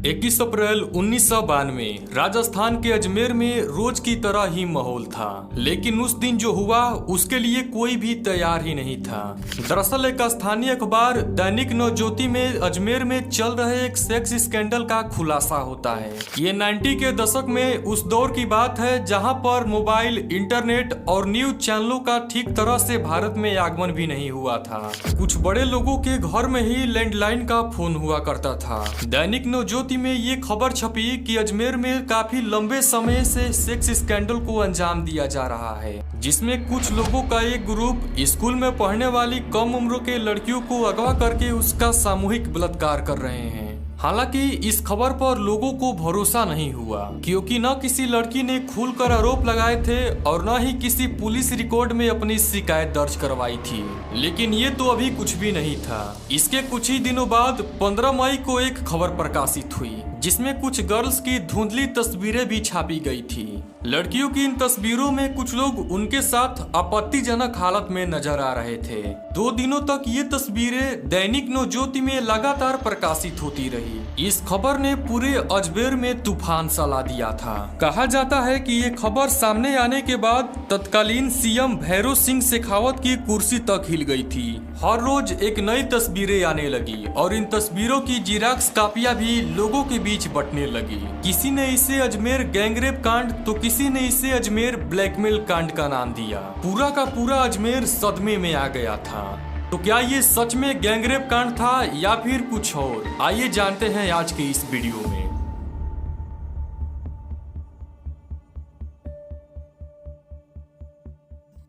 21 अप्रैल 1992 राजस्थान के अजमेर में रोज की तरह ही माहौल था, लेकिन उस दिन जो हुआ उसके लिए कोई भी तैयार ही नहीं था। दरअसल एक स्थानीय अखबार दैनिक नवज्योति में अजमेर में चल रहे एक सेक्स स्कैंडल का खुलासा होता है। ये 90 के दशक में उस दौर की बात है जहां पर मोबाइल, इंटरनेट और न्यूज चैनलों का ठीक तरह से भारत में आगमन भी नहीं हुआ था। कुछ बड़े लोगों के घर में ही लैंडलाइन का फोन हुआ करता था। दैनिक नवज्योति में ये खबर छपी कि अजमेर में काफी लंबे समय से सेक्स स्कैंडल को अंजाम दिया जा रहा है, जिसमें कुछ लोगों का एक ग्रुप स्कूल में पढ़ने वाली कम उम्र के लड़कियों को अगवा करके उसका सामूहिक बलात्कार कर रहे हैं। हालांकि इस खबर पर लोगों को भरोसा नहीं हुआ, क्योंकि न किसी लड़की ने खुलकर आरोप लगाए थे और न ही किसी पुलिस रिकॉर्ड में अपनी शिकायत दर्ज करवाई थी। लेकिन ये तो अभी कुछ भी नहीं था। इसके कुछ ही दिनों बाद 15 मई को एक खबर प्रकाशित हुई, जिसमें कुछ गर्ल्स की धुंधली तस्वीरें भी छापी गई थी। लड़कियों की इन तस्वीरों में कुछ लोग उनके साथ आपत्तिजनक हालत में नजर आ रहे थे। 2 दिनों तक ये तस्वीरें दैनिक नवज्योति में लगातार प्रकाशित होती रही। इस खबर ने पूरे अजमेर में तूफान सा ला दिया था। कहा जाता है कि ये खबर सामने आने के बाद तत्कालीन सीएम भैरों सिंह शेखावत की कुर्सी तक हिल गई थी। हर रोज एक नई तस्वीरें आने लगी और इन तस्वीरों की जिराक्स कापियां भी लोगों के बीच बंटने लगी। किसी ने इसे अजमेर गैंगरेप कांड तो किसी ने इसे अजमेर ब्लैकमेल कांड का नाम दिया। पूरा का पूरा अजमेर सदमे में आ गया था। तो क्या ये सच में गैंगरेप कांड था या फिर कुछ और? आइए जानते हैं आज के इस वीडियो में।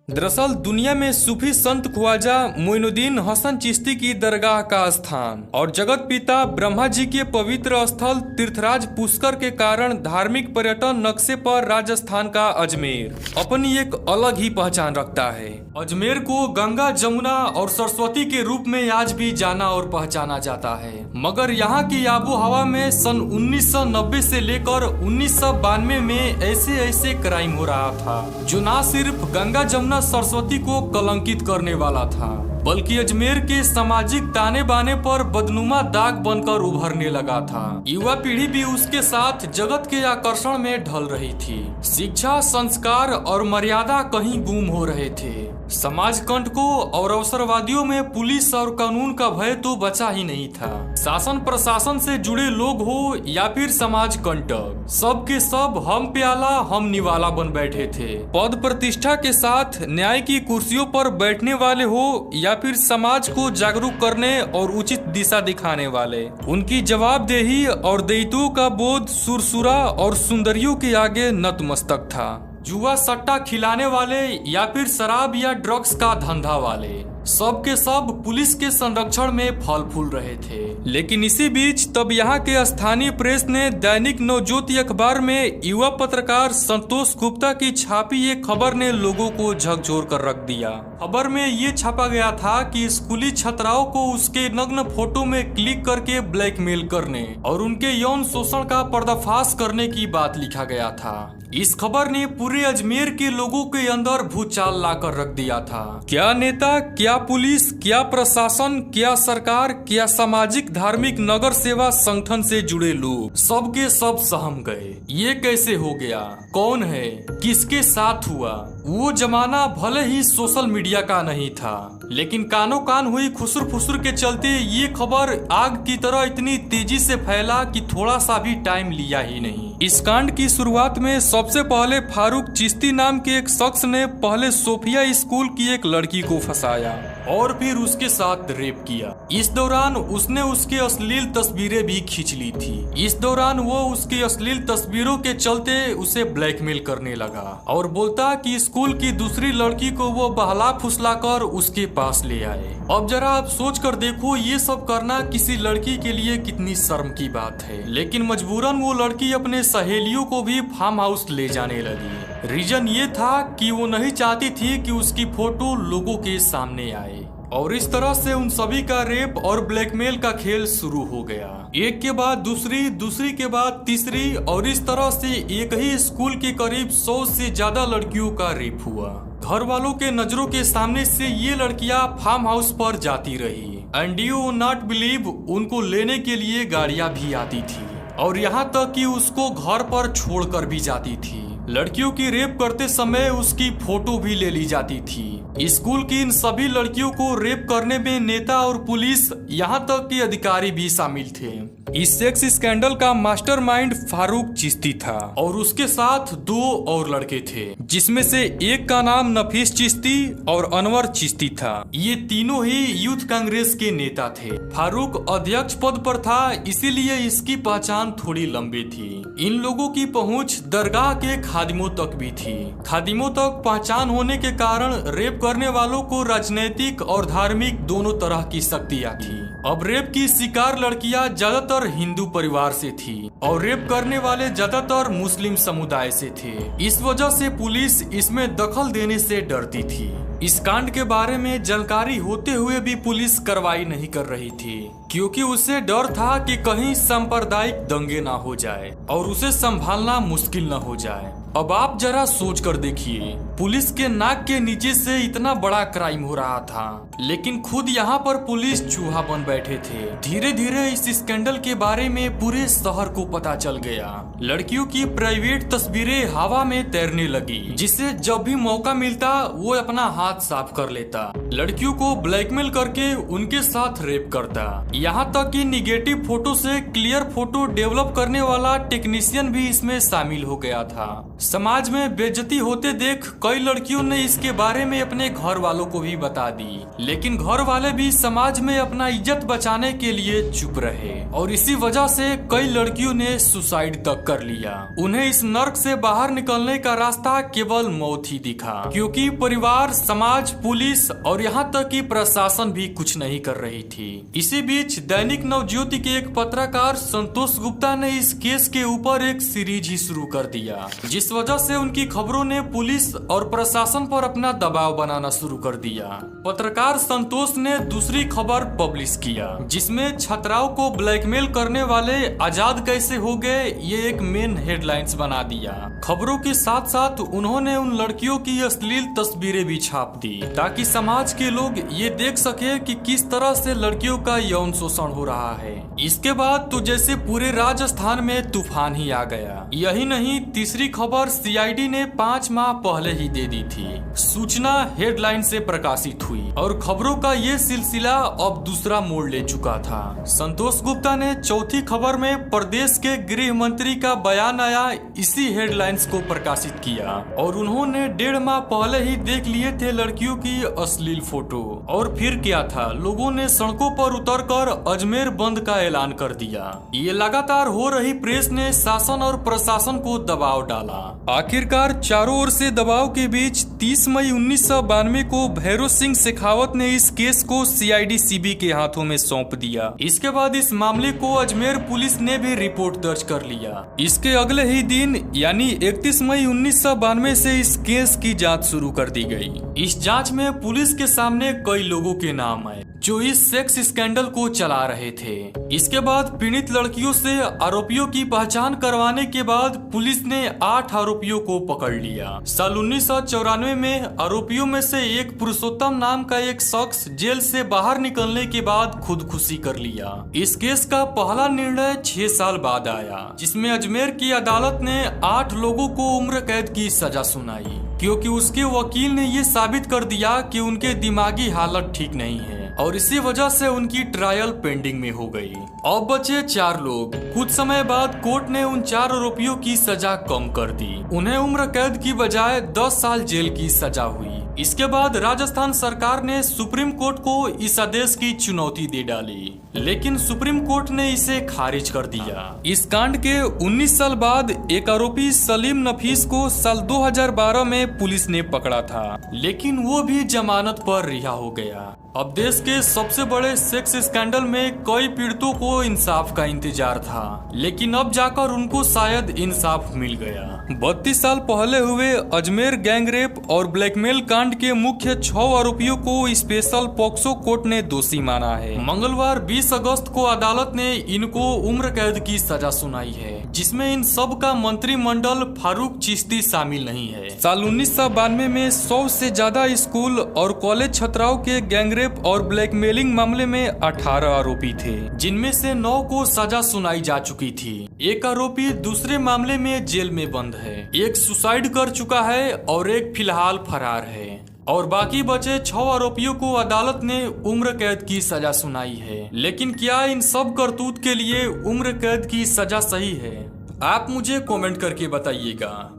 दरअसल दुनिया में सूफी संत ख्वाजा मोइनुद्दीन हसन चिश्ती की दरगाह का स्थान और जगत पिता ब्रह्मा जी के पवित्र स्थल तीर्थराज पुष्कर के कारण धार्मिक पर्यटन नक्शे पर राजस्थान का अजमेर अपनी एक अलग ही पहचान रखता है। अजमेर को गंगा, जमुना और सरस्वती के रूप में आज भी जाना और पहचाना जाता है, मगर यहाँ की आबो हवा में सन 1990 से लेकर 1992 में ऐसे क्राइम हो रहा था जो न सिर्फ गंगा, जमुना, सरस्वती को कलंकित करने वाला था, बल्कि अजमेर के सामाजिक ताने बाने पर बदनुमा दाग बनकर उभरने लगा था। युवा पीढ़ी भी उसके साथ जगत के आकर्षण में ढल रही थी। शिक्षा, संस्कार और मर्यादा कहीं गुम हो रहे थे। समाज कंटकों और अवसरवादियों में पुलिस और कानून का भय तो बचा ही नहीं था। शासन प्रशासन से जुड़े लोग हो या फिर समाज कंटक, सब के सब हम प्याला हम निवाला बन बैठे थे। पद प्रतिष्ठा के साथ न्याय की कुर्सियों पर बैठने वाले हो या फिर समाज को जागरूक करने और उचित दिशा दिखाने वाले, उनकी जवाबदेही और दायित्वों का बोध सुरसुरा और सुंदरियों के आगे नतमस्तक था। जुआ सट्टा खिलाने वाले या फिर शराब या ड्रग्स का धंधा वाले, सब के सब पुलिस के संरक्षण में फल फूल रहे थे। लेकिन इसी बीच तब यहाँ के स्थानीय प्रेस ने दैनिक नवज्योति अखबार में युवा पत्रकार संतोष गुप्ता की छापी एक खबर ने लोगों को झकझोर कर रख दिया। खबर में ये छापा गया था कि स्कूली छात्राओं को उसके नग्न फोटो में क्लिक करके ब्लैकमेल करने और उनके यौन शोषण का पर्दाफाश करने की बात लिखा गया था। इस खबर ने पूरे अजमेर के लोगों के अंदर भूचाल लाकर रख दिया था। क्या नेता, क्या पुलिस, क्या प्रशासन, क्या सरकार, क्या सामाजिक धार्मिक नगर सेवा संगठन से जुड़े लोग सबके सब सहम गए। ये कैसे हो गया? कौन है? किसके साथ हुआ? वो जमाना भले ही सोशल मीडिया का नहीं था, लेकिन कानो कान हुई खुसर फुसर के चलते ये खबर आग की तरह इतनी तेजी से फैला कि थोड़ा सा भी टाइम लिया ही नहीं। इस कांड की शुरुआत में सबसे पहले फारूक चिश्ती नाम के एक शख्स ने पहले सोफिया स्कूल की एक लड़की को फंसाया और फिर उसके साथ रेप किया। इस दौरान उसने उसके अश्लील तस्वीरें भी खींच ली थी। इस दौरान वो उसकी अश्लील तस्वीरों के चलते उसे ब्लैकमेल करने लगा और बोलता कि स्कूल की दूसरी लड़की को वो बहला फुसला कर उसके पास ले आए। अब जरा आप सोच कर देखो, ये सब करना किसी लड़की के लिए कितनी शर्म की बात है। लेकिन मजबूरन वो लड़की अपने सहेलियों को भी फार्म हाउस ले जाने लगी। रीजन ये था कि वो नहीं चाहती थी कि उसकी फोटो लोगों के सामने आए। और इस तरह से उन सभी का रेप और ब्लैकमेल का खेल शुरू हो गया। एक के बाद दूसरी, दूसरी के बाद तीसरी, और इस तरह से एक ही स्कूल के करीब 100 से ज्यादा लड़कियों का रेप हुआ। घर वालों के नजरों के सामने से ये लड़कियां फार्म हाउस पर जाती रही। एंड यू नॉट बिलीव, उनको लेने के लिए गाड़ियां भी आती थी। और यहाँ तक कि उसको घर पर छोड़कर भी जाती थी। लड़कियों की रेप करते समय उसकी फोटो भी ले ली जाती थी। स्कूल की इन सभी लड़कियों को रेप करने में नेता और पुलिस यहाँ तक कि अधिकारी भी शामिल थे। इस सेक्स स्कैंडल का मास्टरमाइंड फारूक चिश्ती था और उसके साथ 2 और लड़के थे, जिसमें से एक का नाम नफीस चिश्ती और अनवर चिश्ती था। ये तीनों ही यूथ कांग्रेस के नेता थे। फारूक अध्यक्ष पद पर था, इसीलिए इसकी पहचान थोड़ी लंबी थी। इन लोगों की पहुंच दरगाह के खादिमों तक भी थी। खादिमों तक पहचान होने के कारण रेप करने वालों को राजनीतिक और धार्मिक दोनों तरह की शक्तियां थी। अब रेप की शिकार लड़कियां ज्यादातर हिंदू परिवार से थी और रेप करने वाले ज्यादातर मुस्लिम समुदाय से थे। इस वजह से पुलिस इसमें दखल देने से डरती थी। इस कांड के बारे में जानकारी होते हुए भी पुलिस कार्रवाई नहीं कर रही थी, क्योंकि उसे डर था कि कहीं सांप्रदायिक दंगे ना हो जाए और उसे संभालना मुश्किल ना हो जाए। अब आप जरा सोच कर देखिए, पुलिस के नाक के नीचे से इतना बड़ा क्राइम हो रहा था, लेकिन खुद यहाँ पर पुलिस चूहा बन बैठे थे। धीरे धीरे इस स्कैंडल के बारे में पूरे शहर को पता चल गया। लड़कियों की प्राइवेट तस्वीरें हवा में तैरने लगी, जिससे जब भी मौका मिलता वो अपना हाथ साफ कर लेता। लड़कियों को ब्लैकमेल करके उनके साथ रेप करता। यहाँ तक कि निगेटिव फोटो से क्लियर फोटो डेवलप करने वाला टेक्नीशियन भी इसमें शामिल हो गया था। समाज में बेइज्जती होते देख कई लड़कियों ने इसके बारे में अपने घर वालों को भी बता दी, लेकिन घर वाले भी समाज में अपना इज्जत बचाने के लिए चुप रहे और इसी वजह से कई लड़कियों ने सुसाइड तक कर लिया। उन्हें इस नर्क से बाहर निकलने का रास्ता केवल मौत ही दिखा, क्योंकि परिवार, समाज, पुलिस और यहाँ तक कि प्रशासन भी कुछ नहीं कर रही थी। इसी बीच दैनिक नवज्योति के एक पत्रकार संतोष गुप्ता ने इस केस के ऊपर एक सीरीज ही शुरू कर दिया, जिस वजह से उनकी खबरों ने पुलिस और प्रशासन पर अपना दबाव बनाना शुरू कर दिया। पत्रकार संतोष ने दूसरी खबर पब्लिश किया, जिसमें छात्राओं को ब्लैकमेल करने वाले आजाद कैसे हो गए ये एक मेन हेडलाइंस बना दिया। खबरों के साथ साथ उन्होंने उन लड़कियों की अश्लील तस्वीरें भी छाप दी, ताकि समाज के लोग ये देख सके कि किस तरह से लड़कियों का यौन शोषण हो रहा है। इसके बाद तो जैसे पूरे राजस्थान में तूफान ही आ गया। यही नहीं, तीसरी खबर सीआईडी ने 5 माह पहले ही दे दी थी। सूचना हेडलाइन से प्रकाशित हुई और खबरों का ये सिलसिला अब दूसरा मोड़ ले चुका था। संतोष गुप्ता ने चौथी खबर में प्रदेश के गृह मंत्री का बयान आया, इसी हेडलाइंस को प्रकाशित किया और उन्होंने 1.5 माह पहले ही देख लिए थे लड़कियों की अश्लील फोटो। और फिर क्या था, लोगों ने सड़कों पर उतरकर अजमेर बंद का ऐलान कर दिया। ये लगातार हो रही प्रेस ने शासन और प्रशासन को दबाव डाला। आखिरकार चारों ओर से दबाव के बीच 30 मई 1992 को भैरव सिंह शेखावत ने इस केस को सीआईडी सीबी के हाथों में सौंप दिया। इसके बाद इस मामले को अजमेर पुलिस ने भी रिपोर्ट दर्ज कर लिया। इसके अगले ही दिन यानी 31 मई 1992 से इस केस की जांच शुरू कर दी गई। इस जांच में पुलिस के सामने कई लोगों के नाम आए जो इस सेक्स स्कैंडल को चला रहे थे। इसके बाद पीड़ित लड़कियों से आरोपियों की पहचान करवाने के बाद पुलिस ने 8 आरोपियों को पकड़ लिया। साल 1994 में आरोपियों में से एक पुरुषोत्तम नाम का एक शख्स जेल से बाहर निकलने के बाद खुदकुशी कर लिया। इस केस का पहला निर्णय 6 साल बाद आया, जिसमें अजमेर की अदालत ने 8 लोगों को उम्र कैद की सजा सुनाई, क्योंकि उसके वकील ने ये साबित कर दिया कि उनके दिमागी हालत ठीक नहीं है और इसी वजह से उनकी ट्रायल पेंडिंग में हो गई। अब बचे 4 लोग। कुछ समय बाद कोर्ट ने उन 4 आरोपियों की सजा कम कर दी। उन्हें उम्र कैद की बजाय 10 साल जेल की सजा हुई। इसके बाद राजस्थान सरकार ने सुप्रीम कोर्ट को इस आदेश की चुनौती दे डाली, लेकिन सुप्रीम कोर्ट ने इसे खारिज कर दिया। इस कांड के 19 साल बाद एक आरोपी सलीम नफीस को साल 2012 में पुलिस ने पकड़ा था, लेकिन वो भी जमानत पर रिहा हो गया। अब देश के सबसे बड़े सेक्स स्कैंडल में कई पीड़ितों को इंसाफ का इंतजार था, लेकिन अब जाकर उनको शायद इंसाफ मिल गया। 32 साल पहले हुए अजमेर गैंगरेप और ब्लैकमेल कांड के मुख्य 6 आरोपियों को स्पेशल पॉक्सो कोर्ट ने दोषी माना है। मंगलवार 20 अगस्त को अदालत ने इनको उम्र कैद की सजा सुनाई है, जिसमें इन सब का मंत्रिमंडल फारूक चिश्ती शामिल नहीं है। साल 1992 में 100 से ज्यादा स्कूल और कॉलेज छात्राओं के गैंगरेप रेप और ब्लैकमेलिंग मामले में 18 आरोपी थे, जिनमें से 9 को सजा सुनाई जा चुकी थी। एक आरोपी दूसरे मामले में जेल में बंद है, एक सुसाइड कर चुका है और एक फिलहाल फरार है, और बाकी बचे 6 आरोपियों को अदालत ने उम्र कैद की सजा सुनाई है। लेकिन क्या इन सब करतूत के लिए उम्र कैद की सजा सही है? आप मुझे कमेंट करके बताइएगा।